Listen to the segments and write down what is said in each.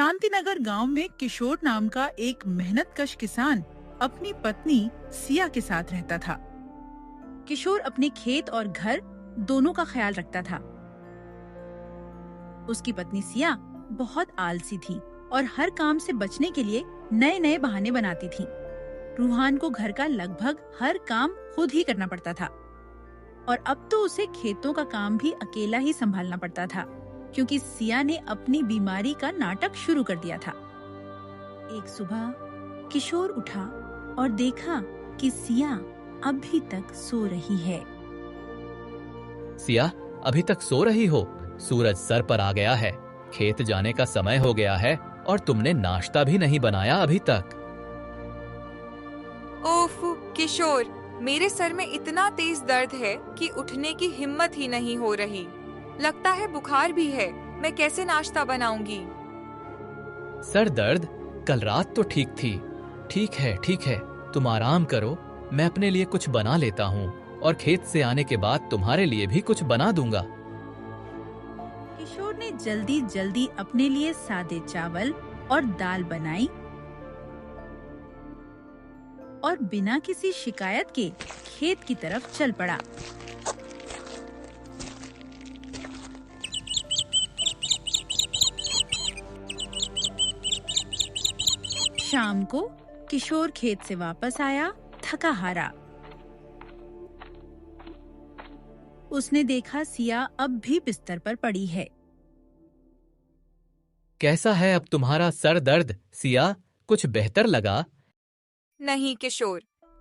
शांतिनगर गांव में किशोर नाम का एक मेहनतकश किसान अपनी पत्नी सिया के साथ रहता था। किशोर अपने खेत और घर दोनों का ख्याल रखता था। उसकी पत्नी सिया बहुत आलसी थी और हर काम से बचने के लिए नए नए बहाने बनाती थी। रूहान को घर का लगभग हर काम खुद ही करना पड़ता था और अब तो उसे खेतों का काम भी अकेला ही संभालना पड़ता था, क्योंकि सिया ने अपनी बीमारी का नाटक शुरू कर दिया था। एक सुबह किशोर उठा और देखा कि सिया अभी तक सो रही है। सिया, अभी तक सो रही हो? सूरज सर पर आ गया है, खेत जाने का समय हो गया है और तुमने नाश्ता भी नहीं बनाया अभी तक। ओफ किशोर, मेरे सर में इतना तेज दर्द है कि उठने की हिम्मत ही नहीं हो रही। लगता है बुखार भी है। मैं कैसे नाश्ता बनाऊंगी? सर दर्द? कल रात तो ठीक थी। ठीक है, तुम आराम करो, मैं अपने लिए कुछ बना लेता हूँ और खेत से आने के बाद तुम्हारे लिए भी कुछ बना दूंगा। किशोर ने जल्दी जल्दी अपने लिए सादे चावल और दाल बनाई और बिना किसी शिकायत के खेत की तरफ चल पड़ा। शाम को किशोर खेत से वापस आया, थका हारा। उसने देखा सिया अब भी बिस्तर पर पड़ी है। कैसा है अब तुम्हारा सर दर्द, सिया? कुछ बेहतर लगा? नहीं किशोर,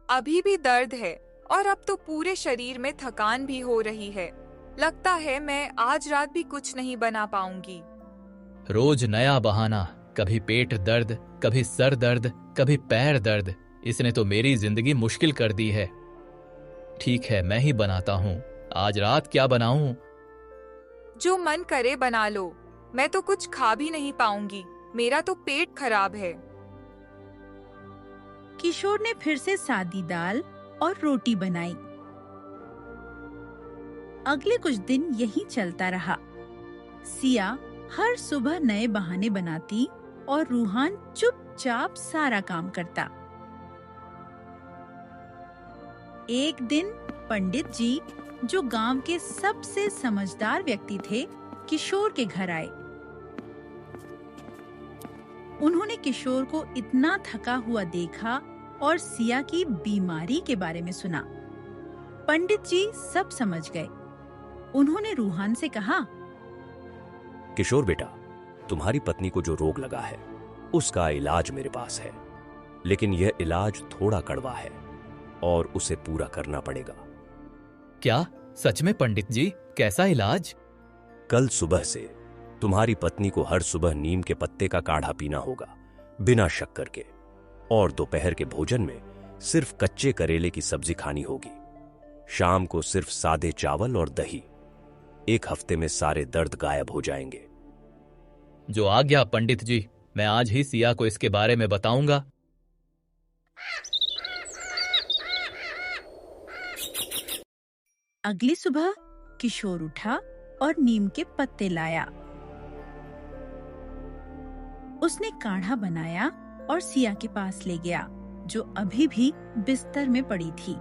अभी भी दर्द है और अब तो पूरे शरीर में थकान भी हो रही है। लगता है मैं आज रात भी कुछ नहीं बना पाऊंगी। रोज नया बहाना, कभी पेट दर्द, कभी सर दर्द, कभी पैर दर्द। इसने तो मेरी जिंदगी मुश्किल कर दी है। ठीक है, मैं ही बनाता हूँ। आज रात क्या बनाऊं? जो मन करे बना लो। मैं तो कुछ खा भी नहीं पाऊंगी, मेरा तो पेट खराब है। किशोर ने फिर से सादी दाल और रोटी बनाई। अगले कुछ दिन यही चलता रहा। सिया हर सुबह नए बहाने बनाती और रूहान चुपचाप सारा काम करता। एक दिन पंडित जी, जो गांव के सबसे समझदार व्यक्ति थे, किशोर के घर आए। उन्होंने किशोर को इतना थका हुआ देखा और सिया की बीमारी के बारे में सुना। पंडित जी सब समझ गए। उन्होंने रूहान से कहा, किशोर बेटा, तुम्हारी पत्नी को जो रोग लगा है उसका इलाज मेरे पास है, लेकिन यह इलाज थोड़ा कड़वा है और उसे पूरा करना पड़ेगा। क्या? सच में पंडित जी? कैसा इलाज? कल सुबह से तुम्हारी पत्नी को हर सुबह नीम के पत्ते का काढ़ा पीना होगा, बिना शक्कर के, और दोपहर के भोजन में सिर्फ कच्चे करेले की सब्जी खानी होगी। शाम को सिर्फ सादे चावल और दही। एक हफ्ते में सारे दर्द गायब हो जाएंगे। जो आज्ञा पंडित जी, मैं आज ही सिया को इसके बारे में बताऊंगा। अगली सुबह किशोर उठा और नीम के पत्ते लाया। उसने काढ़ा बनाया और सिया के पास ले गया, जो अभी भी बिस्तर में पड़ी थी।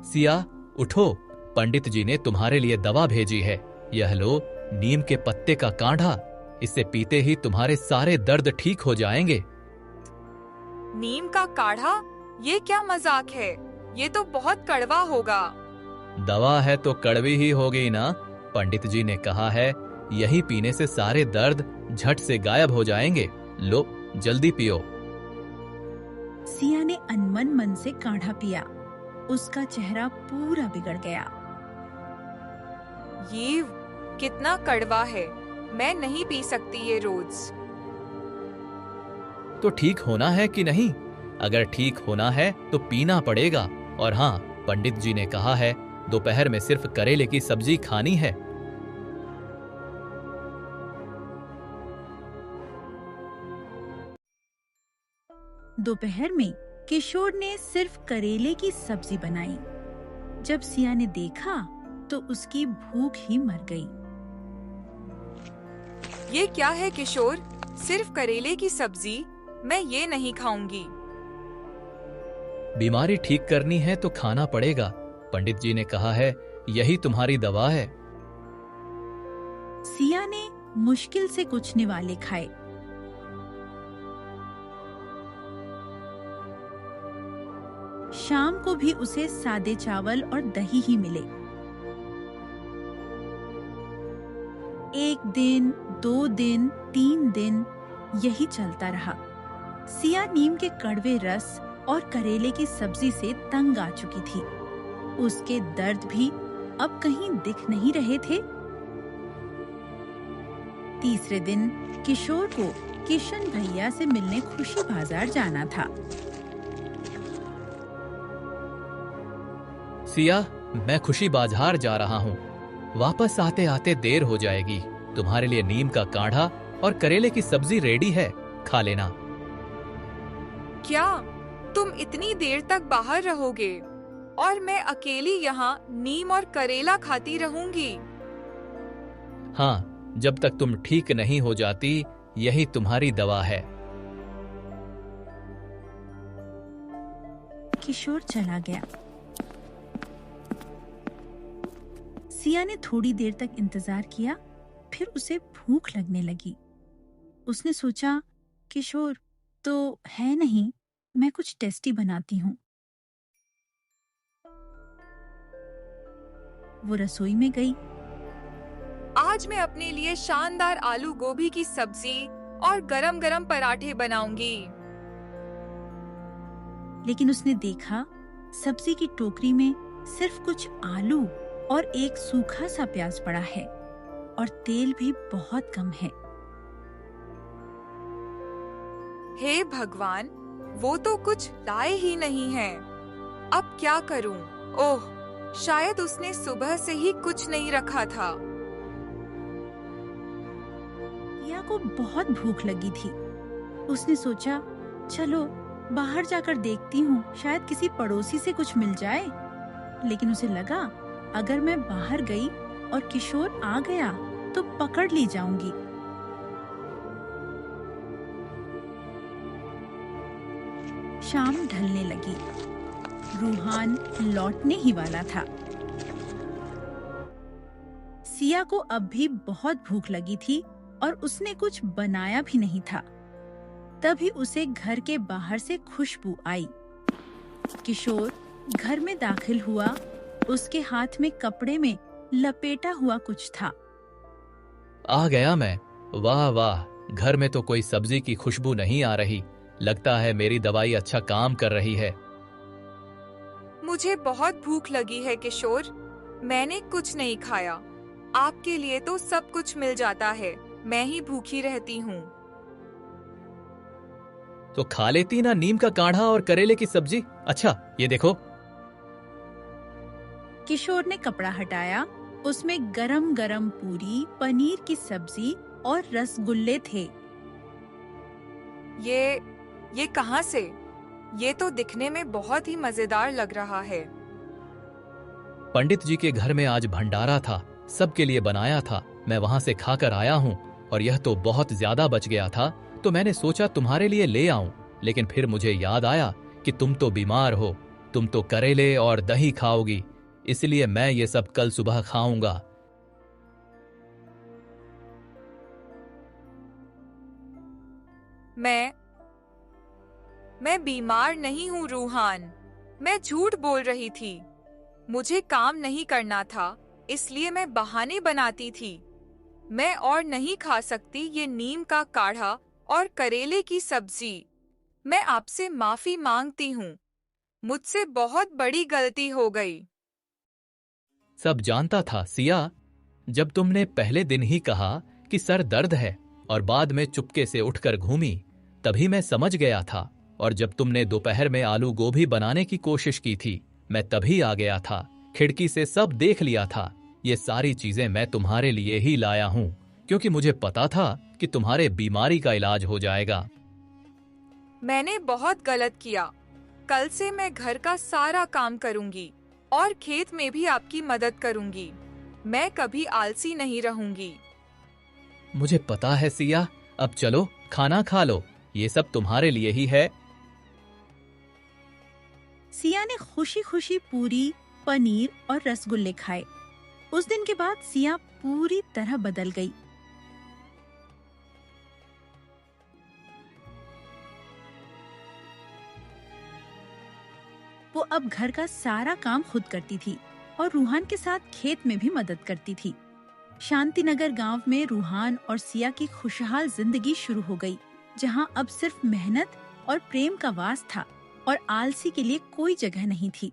सिया, उठो, पंडित जी ने तुम्हारे लिए दवा भेजी है। यह लो, नीम के पत्ते का काढ़ा। इसे पीते ही तुम्हारे सारे दर्द ठीक हो जाएंगे। नीम का काढ़ा? ये क्या मजाक है? ये तो बहुत कड़वा होगा। दवा है तो कड़वी ही होगी ना। पंडित जी ने कहा है, यही पीने से सारे दर्द झट से गायब हो जाएंगे। लो, जल्दी पियो। सिया ने अनमन मन से काढ़ा पिया। उसका चेहरा पूरा बिगड़ गया। ये कितना कड़वा है, मैं नहीं पी सकती ये रोज। तो ठीक होना है कि नहीं? अगर ठीक होना है तो पीना पड़ेगा। और हाँ, पंडित जी ने कहा है दोपहर में सिर्फ करेले की सब्जी खानी है। दोपहर में किशोर ने सिर्फ करेले की सब्जी बनाई। जब सिया ने देखा तो उसकी भूख ही मर गई। ये क्या है किशोर? सिर्फ करेले की सब्जी, मैं ये नहीं खाऊंगी। बीमारी ठीक करनी है तो खाना पड़ेगा। पंडित जी ने कहा है, यही तुम्हारी दवा है। सिया ने मुश्किल से कुछ निवाले खाए। शाम को भी उसे सादे चावल और दही ही मिले। 1 दिन, 2 दिन, 3 दिन यही चलता रहा। सिया नीम के कड़वे रस और करेले की सब्जी से तंग आ चुकी थी। उसके दर्द भी अब कहीं दिख नहीं रहे थे। तीसरे दिन किशोर को किशन भैया से मिलने खुशी बाजार जाना था। सिया, मैं खुशी बाजार जा रहा हूँ। वापस आते आते देर हो जाएगी। तुम्हारे लिए नीम का काढ़ा और करेले की सब्जी रेडी है, खा लेना। क्या तुम इतनी देर तक बाहर रहोगे और मैं अकेली यहाँ नीम और करेला खाती रहूंगी? हाँ, जब तक तुम ठीक नहीं हो जाती, यही तुम्हारी दवा है। किशोर चला गया। सिया ने थोड़ी देर तक इंतजार किया, फिर उसे भूख लगने लगी। उसने सोचा, किशोर तो है नहीं, मैं कुछ टेस्टी बनाती हूँ। वो रसोई में गई। आज मैं अपने लिए शानदार आलू गोभी की सब्जी और गरम गरम पराठे बनाऊंगी। लेकिन उसने देखा, सब्जी की टोकरी में सिर्फ कुछ आलू और एक सूखा सा प्याज पड़ा है और तेल भी बहुत कम है। हे भगवान, वो तो कुछ लाए ही नहीं है। अब क्या करूं? ओह, शायद उसने सुबह से ही कुछ नहीं रखा था। सिया को बहुत भूख लगी थी। उसने सोचा, चलो बाहर जाकर देखती हूँ, शायद किसी पड़ोसी से कुछ मिल जाए। लेकिन उसे लगा, अगर मैं बाहर गई और किशोर आ गया तो पकड़ ली जाऊंगी। शाम ढलने लगी। रूहान लौटने ही वाला था। सिया को अब भी बहुत भूख लगी थी और उसने कुछ बनाया भी नहीं था। तभी उसे घर के बाहर से खुशबू आई। किशोर घर में दाखिल हुआ। उसके हाथ में कपड़े में लपेटा हुआ कुछ था। आ गया मैं। वाह वाह, घर में तो कोई सब्जी की खुशबू नहीं आ रही। लगता है मेरी दवाई अच्छा काम कर रही है। मुझे बहुत भूख लगी है किशोर। मैंने कुछ नहीं खाया। आपके लिए तो सब कुछ मिल जाता है, मैं ही भूखी रहती हूँ। तो खा लेती ना नीम का काढ़ा और करेले की सब्जी। अच्छा, ये देखो। किशोर ने कपड़ा हटाया। उसमें गरम गरम पूरी, पनीर की सब्जी और रसगुल्ले थे। ये कहाँ से? ये तो दिखने में बहुत ही मजेदार लग रहा है। पंडित जी के घर में आज भंडारा था, सबके लिए बनाया था। मैं वहां से खाकर आया हूँ और यह तो बहुत ज्यादा बच गया था, तो मैंने सोचा तुम्हारे लिए ले आऊं। लेकिन फिर मुझे याद आया कि तुम तो बीमार हो, तुम तो करेले और दही खाओगी, इसलिए मैं ये सब कल सुबह खाऊंगा। मैं बीमार नहीं हूँ रूहान। मैं झूठ बोल रही थी। मुझे काम नहीं करना था, इसलिए मैं बहाने बनाती थी। मैं और नहीं खा सकती ये नीम का काढ़ा और करेले की सब्जी। मैं आपसे माफी मांगती हूँ। मुझसे बहुत बड़ी गलती हो गई। सब जानता था सिया। जब तुमने पहले दिन ही कहा कि सर दर्द है और बाद में चुपके से उठकर घूमी, तभी मैं समझ गया था। और जब तुमने दोपहर में आलू गोभी बनाने की कोशिश की थी, मैं तभी आ गया था। खिड़की से सब देख लिया था। ये सारी चीजें मैं तुम्हारे लिए ही लाया हूं, क्योंकि मुझे पता था कि तुम्हारे बीमारी का इलाज हो जाएगा। मैंने बहुत गलत किया। कल से मैं घर का सारा काम करूंगी और खेत में भी आपकी मदद करूंगी। मैं कभी आलसी नहीं रहूंगी। मुझे पता है सिया, अब चलो खाना खा लो, ये सब तुम्हारे लिए ही है। सिया ने खुशी खुशी पूरी, पनीर और रसगुल्ले खाए। उस दिन के बाद सिया पूरी तरह बदल गई। वो अब घर का सारा काम खुद करती थी और रूहान के साथ खेत में भी मदद करती थी। शांतिनगर गांव में रूहान और सिया की खुशहाल जिंदगी शुरू हो गई, जहां अब सिर्फ मेहनत और प्रेम का वास था और आलसी के लिए कोई जगह नहीं थी।